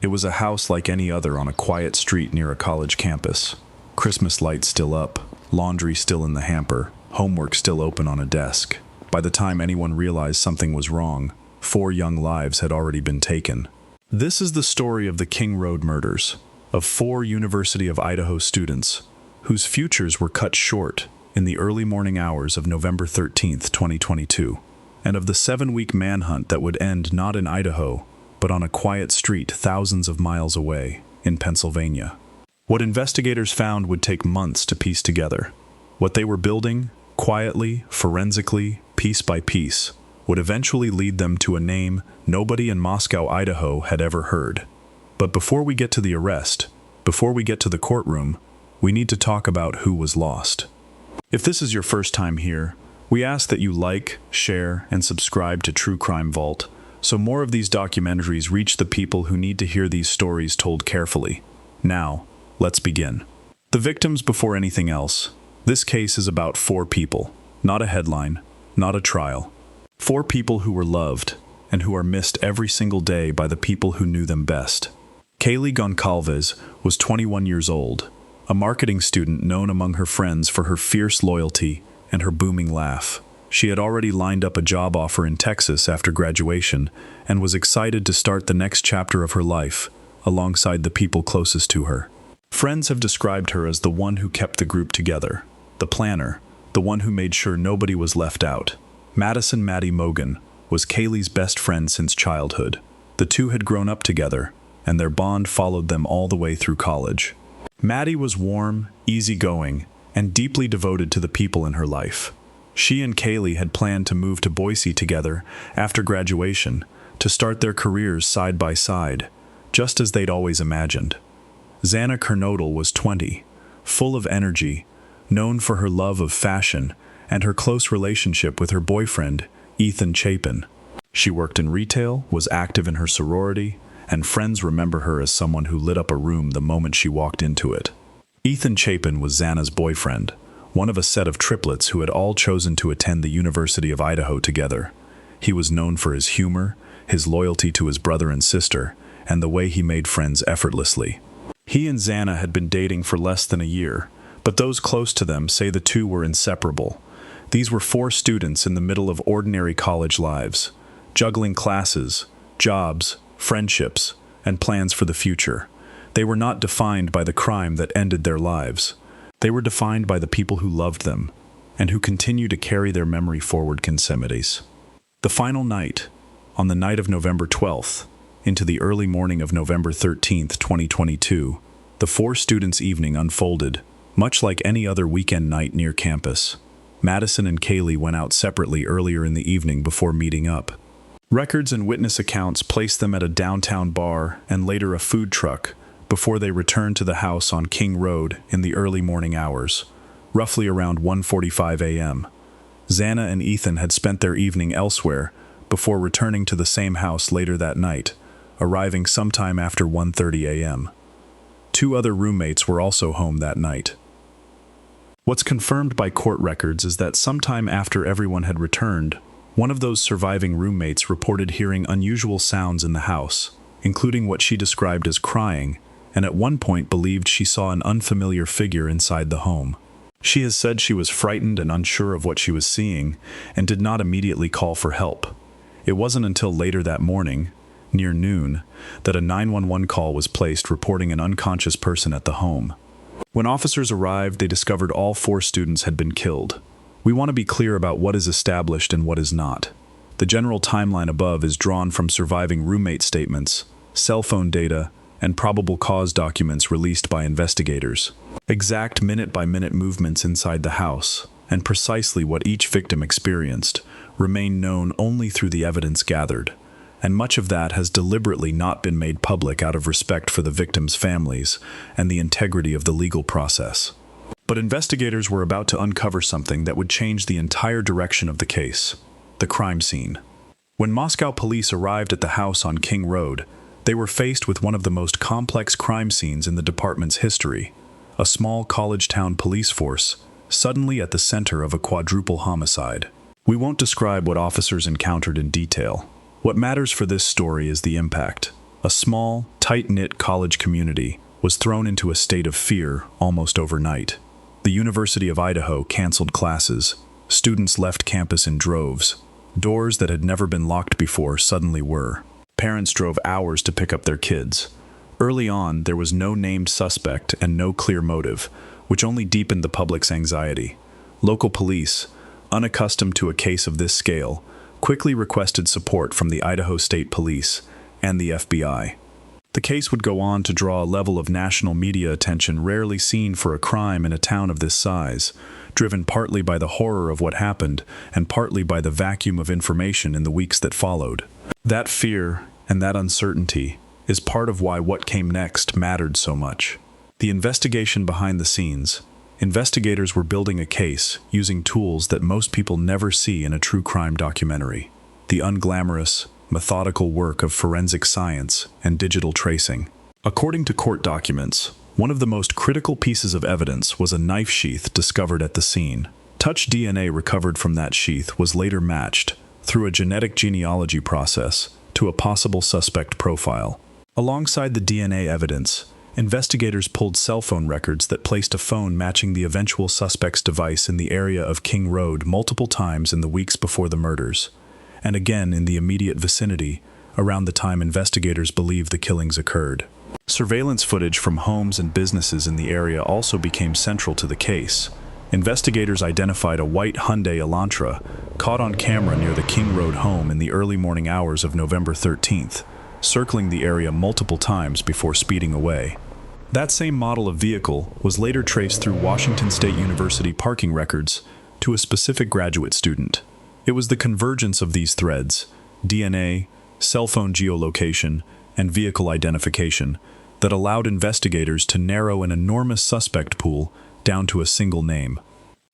It was a house like any other on a quiet street near a college campus. Christmas lights still up, laundry still in the hamper, homework still open on a desk. By the time anyone realized something was wrong, 4 young lives had already been taken. This is the story of the King Road murders, of 4 University of Idaho students, whose futures were cut short in the early morning hours of November 13th, 2022, and of the 7-week manhunt that would end not in Idaho, but on a quiet street thousands of miles away in Pennsylvania. What investigators found would take months to piece together. What they were building, quietly, forensically, piece by piece, would eventually lead them to a name nobody in Moscow, Idaho had ever heard. But before we get to the arrest, before we get to the courtroom, we need to talk about who was lost. If this is your first time here, we ask that you like, share, and subscribe to True Crime Vault, so more of these documentaries reach the people who need to hear these stories told carefully. Now, let's begin. The victims before anything else. This case is about 4 people, not a headline, not a trial. 4 people who were loved, and who are missed every single day by the people who knew them best. Kaylee Goncalves was 21 years old, a marketing student known among her friends for her fierce loyalty and her booming laugh. She had already lined up a job offer in Texas after graduation and was excited to start the next chapter of her life, alongside the people closest to her. Friends have described her as the one who kept the group together, the planner, the one who made sure nobody was left out. Madison Mogen was Kaylee's best friend since childhood. The two had grown up together, and their bond followed them all the way through college. Maddie was warm, easygoing, and deeply devoted to the people in her life. She and Kaylee had planned to move to Boise together after graduation to start their careers side by side, just as they'd always imagined. Xana Kernodle was 20, full of energy, known for her love of fashion and her close relationship with her boyfriend, Ethan Chapin. She worked in retail, was active in her sorority, and friends remember her as someone who lit up a room the moment she walked into it. Ethan Chapin was Xana's boyfriend, one of a set of triplets who had all chosen to attend the University of Idaho together. He was known for his humor, his loyalty to his brother and sister, and the way he made friends effortlessly. He and Xana had been dating for less than a year, but those close to them say the two were inseparable. These were 4 students in the middle of ordinary college lives, juggling classes, jobs, friendships, and plans for the future. They were not defined by the crime that ended their lives. They were defined by the people who loved them, and who continue to carry their memory forward consemites. The final night, on the night of November 12th, into the early morning of November 13th, 2022, the 4 students' evening unfolded, much like any other weekend night near campus. Madison and Kaylee went out separately earlier in the evening before meeting up. Records and witness accounts placed them at a downtown bar and later a food truck before they returned to the house on King Road in the early morning hours, roughly around 1:45 a.m. Xana and Ethan had spent their evening elsewhere before returning to the same house later that night, arriving sometime after 1:30 a.m. 2 other roommates were also home that night. What's confirmed by court records is that sometime after everyone had returned, one of those surviving roommates reported hearing unusual sounds in the house, including what she described as crying, and at one point believed she saw an unfamiliar figure inside the home. She has said she was frightened and unsure of what she was seeing, and did not immediately call for help. It wasn't until later that morning, near noon, that a 911 call was placed reporting an unconscious person at the home. When officers arrived, they discovered all 4 students had been killed. We want to be clear about what is established and what is not. The general timeline above is drawn from surviving roommate statements, cell phone data, and probable cause documents released by investigators. Exact minute-by-minute movements inside the house, and precisely what each victim experienced, remain known only through the evidence gathered, and much of that has deliberately not been made public out of respect for the victims' families and the integrity of the legal process. But investigators were about to uncover something that would change the entire direction of the case: the crime scene. When Moscow police arrived at the house on King Road, they were faced with one of the most complex crime scenes in the department's history: a small college town police force suddenly at the center of a quadruple homicide. We won't describe what officers encountered in detail. What matters for this story is the impact. A small, tight-knit college community was thrown into a state of fear almost overnight. The University of Idaho canceled classes. Students left campus in droves. Doors that had never been locked before suddenly were. Parents drove hours to pick up their kids. Early on, there was no named suspect and no clear motive, which only deepened the public's anxiety. Local police, unaccustomed to a case of this scale, quickly requested support from the Idaho State Police and the FBI. The case would go on to draw a level of national media attention rarely seen for a crime in a town of this size, driven partly by the horror of what happened and partly by the vacuum of information in the weeks that followed. That fear and that uncertainty is part of why what came next mattered so much. The investigation behind the scenes. Investigators were building a case using tools that most people never see in a true crime documentary. The unglamorous, methodical work of forensic science and digital tracing. According to court documents, one of the most critical pieces of evidence was a knife sheath discovered at the scene. Touch DNA recovered from that sheath was later matched, through a genetic genealogy process, to a possible suspect profile. Alongside the DNA evidence, investigators pulled cell phone records that placed a phone matching the eventual suspect's device in the area of King Road multiple times in the weeks before the murders, and again in the immediate vicinity, around the time investigators believe the killings occurred. Surveillance footage from homes and businesses in the area also became central to the case. Investigators identified a white Hyundai Elantra caught on camera near the King Road home in the early morning hours of November 13th, circling the area multiple times before speeding away. That same model of vehicle was later traced through Washington State University parking records to a specific graduate student. It was the convergence of these threads, DNA, cell phone geolocation, and vehicle identification, that allowed investigators to narrow an enormous suspect pool down to a single name.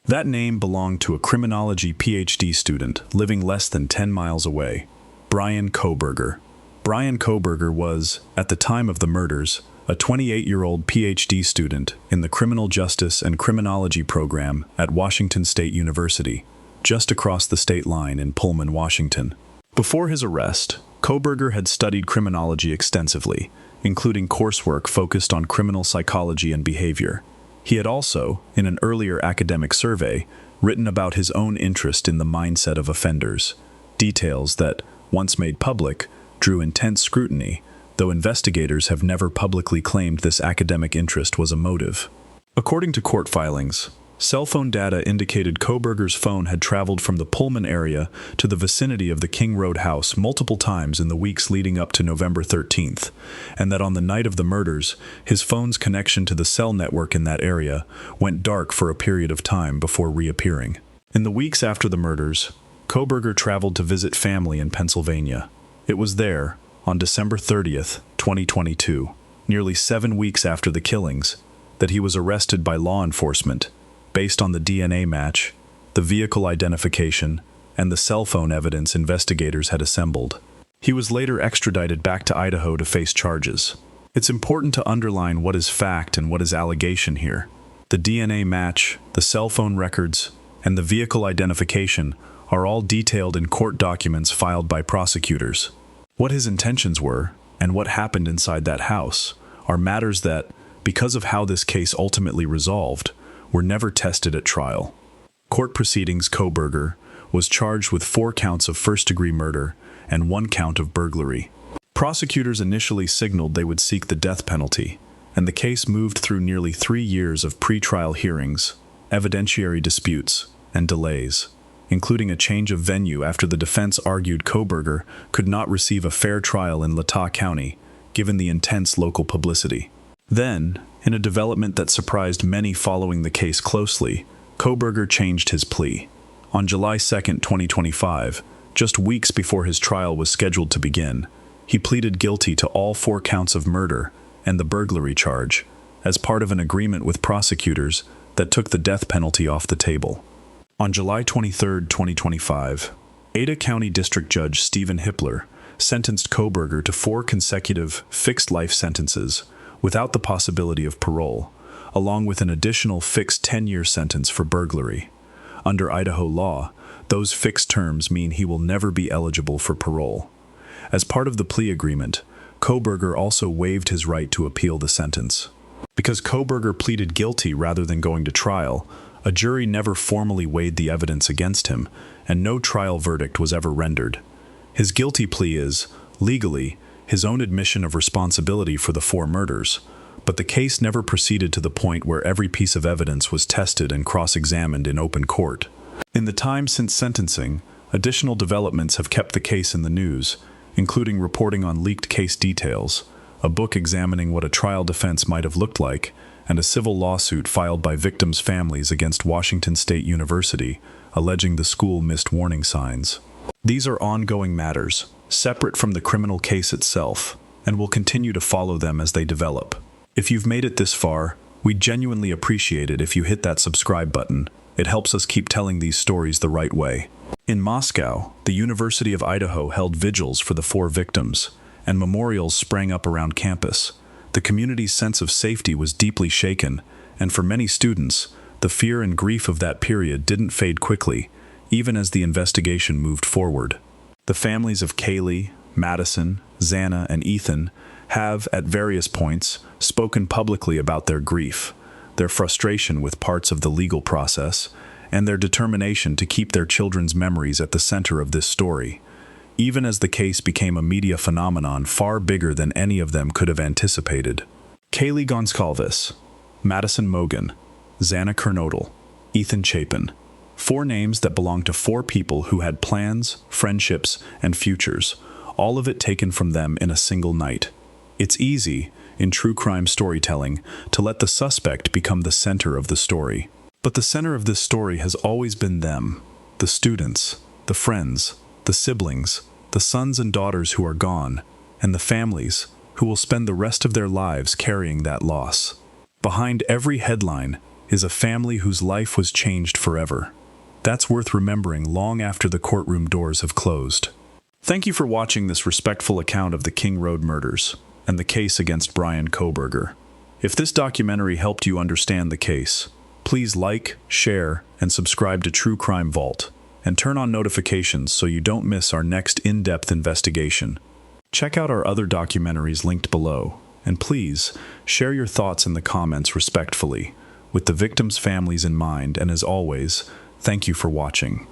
That name belonged to a criminology PhD student living less than 10 miles away, Bryan Kohberger. Bryan Kohberger was, at the time of the murders, a 28-year-old PhD student in the Criminal Justice and Criminology program at Washington State University, just across the state line in Pullman, Washington. Before his arrest, Kohberger had studied criminology extensively, including coursework focused on criminal psychology and behavior. He had also, in an earlier academic survey, written about his own interest in the mindset of offenders, details that, once made public, drew intense scrutiny, though investigators have never publicly claimed this academic interest was a motive. According to court filings, cell phone data indicated Kohberger's phone had traveled from the Pullman area to the vicinity of the King Road house multiple times in the weeks leading up to November 13th, and that on the night of the murders, his phone's connection to the cell network in that area went dark for a period of time before reappearing. In the weeks after the murders, Kohberger traveled to visit family in Pennsylvania. It was there, on December 30th, 2022, nearly 7 weeks after the killings, that he was arrested by law enforcement, based on the DNA match, the vehicle identification, and the cell phone evidence investigators had assembled. He was later extradited back to Idaho to face charges. It's important to underline what is fact and what is allegation here. The DNA match, the cell phone records, and the vehicle identification are all detailed in court documents filed by prosecutors. What his intentions were, and what happened inside that house, are matters that, because of how this case ultimately resolved, were never tested at trial. Court proceedings. Kohberger was charged with 4 counts of first-degree murder and 1 count of burglary. Prosecutors initially signaled they would seek the death penalty, and the case moved through nearly 3 years of pre-trial hearings, evidentiary disputes, and delays, including a change of venue after the defense argued Kohberger could not receive a fair trial in Latah County, given the intense local publicity. Then, in a development that surprised many following the case closely, Kohberger changed his plea. On July 2, 2025, just weeks before his trial was scheduled to begin, he pleaded guilty to all 4 counts of murder and the burglary charge, as part of an agreement with prosecutors that took the death penalty off the table. On July 23, 2025, Ada County District Judge Stephen Hippler sentenced Kohberger to 4 consecutive fixed life sentences without the possibility of parole, along with an additional fixed 10-year sentence for burglary. Under Idaho law, those fixed terms mean he will never be eligible for parole. As part of the plea agreement, Kohberger also waived his right to appeal the sentence. Because Kohberger pleaded guilty rather than going to trial, a jury never formally weighed the evidence against him, and no trial verdict was ever rendered. His guilty plea is, legally, his own admission of responsibility for the 4 murders, but the case never proceeded to the point where every piece of evidence was tested and cross-examined in open court. In the time since sentencing, additional developments have kept the case in the news, including reporting on leaked case details, a book examining what a trial defense might have looked like, and a civil lawsuit filed by victims' families against Washington State University, alleging the school missed warning signs. These are ongoing matters, separate from the criminal case itself, and we'll continue to follow them as they develop. If you've made it this far, we'd genuinely appreciate it if you hit that subscribe button. It helps us keep telling these stories the right way. In Moscow, the University of Idaho held vigils for the 4 victims, and memorials sprang up around campus. The community's sense of safety was deeply shaken, and for many students, the fear and grief of that period didn't fade quickly, even as the investigation moved forward. The families of Kaylee, Madison, Xana, and Ethan have, at various points, spoken publicly about their grief, their frustration with parts of the legal process, and their determination to keep their children's memories at the center of this story, even as the case became a media phenomenon far bigger than any of them could have anticipated. Kaylee Goncalves, Madison Mogen, Xana Kernodle, Ethan Chapin. 4 names that belong to 4 people who had plans, friendships, and futures, all of it taken from them in a single night. It's easy, in true crime storytelling, to let the suspect become the center of the story. But the center of this story has always been them, the students, the friends, the siblings, the sons and daughters who are gone, and the families who will spend the rest of their lives carrying that loss. Behind every headline is a family whose life was changed forever. That's worth remembering long after the courtroom doors have closed. Thank you for watching this respectful account of the King Road murders and the case against Bryan Kohberger. If this documentary helped you understand the case, please like, share, and subscribe to True Crime Vault, and turn on notifications so you don't miss our next in-depth investigation. Check out our other documentaries linked below, and please share your thoughts in the comments respectfully, with the victims' families in mind, and as always, thank you for watching.